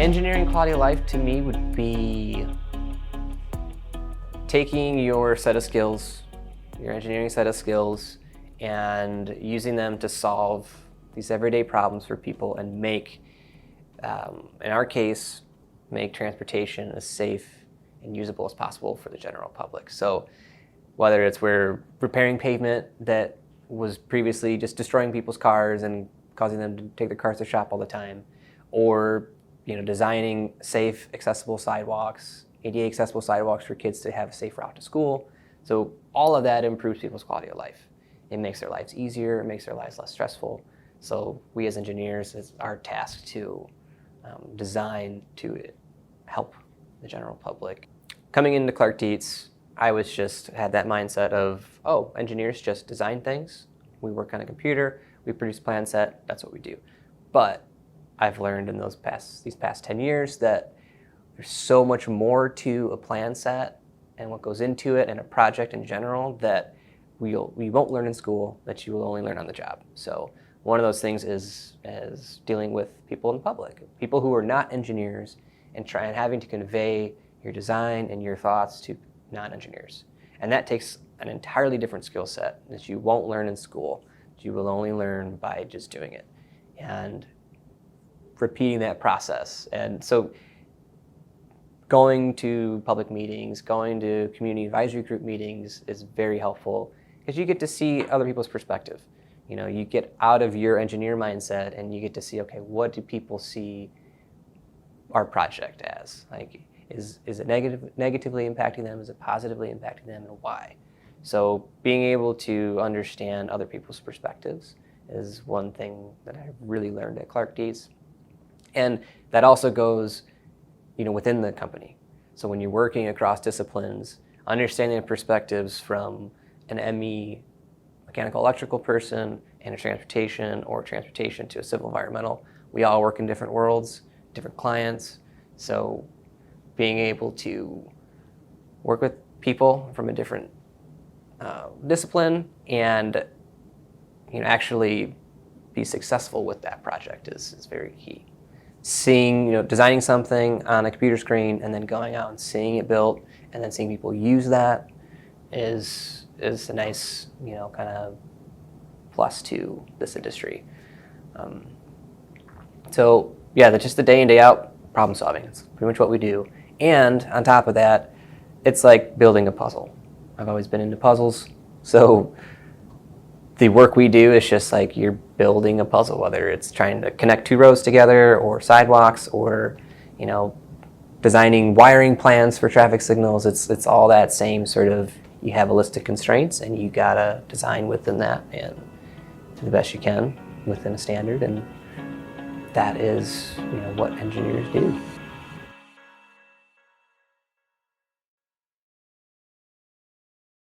Engineering quality of life to me would be taking your set of skills, your engineering set of skills, and using them to solve these everyday problems for people and make, in our case, make transportation as safe and usable as possible for the general public. So whether it's we're repairing pavement that was previously just destroying people's cars and causing them to take their cars to shop all the time, or designing safe, accessible sidewalks, ADA accessible sidewalks for kids to have a safe route to school. So all of that improves people's quality of life. It makes their lives easier, it makes their lives less stressful. So we as engineers, it's our task to design to help the general public. Coming into Clark Dietz, I had that mindset of, engineers just design things. We work on a computer, we produce a plan set, that's what we do. But I've learned in these past 10 years that there's so much more to a plan set and what goes into it and a project in general that we won't learn in school, that you will only learn on the job. So one of those things is dealing with people in the public, people who are not engineers, and having to convey your design and your thoughts to non-engineers. And that takes an entirely different skill set that you won't learn in school. You will only learn by just doing it and repeating that process. And so going to public meetings, going to community advisory group meetings is very helpful because you get to see other people's perspective. You get out of your engineer mindset and you get to see, okay, what do people see our project as? Like, is it negatively impacting them? Is it positively impacting them, and why? So being able to understand other people's perspectives is one thing that I really learned at Clark Dietz. And that also goes, within the company. So when you're working across disciplines, understanding the perspectives from an ME, mechanical electrical person, and a transportation, or transportation to a civil environmental, we all work in different worlds, different clients. So being able to work with people from a different discipline and actually be successful with that project is very key. Designing something on a computer screen and then going out and seeing it built and then seeing people use that is a nice, kind of plus to this industry. Just the day in, day out problem solving. It's pretty much what we do. And on top of that, it's like building a puzzle. I've always been into puzzles. So the work we do is just like you're building a puzzle, whether it's trying to connect two roads together or sidewalks or, designing wiring plans for traffic signals. It's all that same sort of, you have a list of constraints and you gotta design within that and do the best you can within a standard. And that is, what engineers do.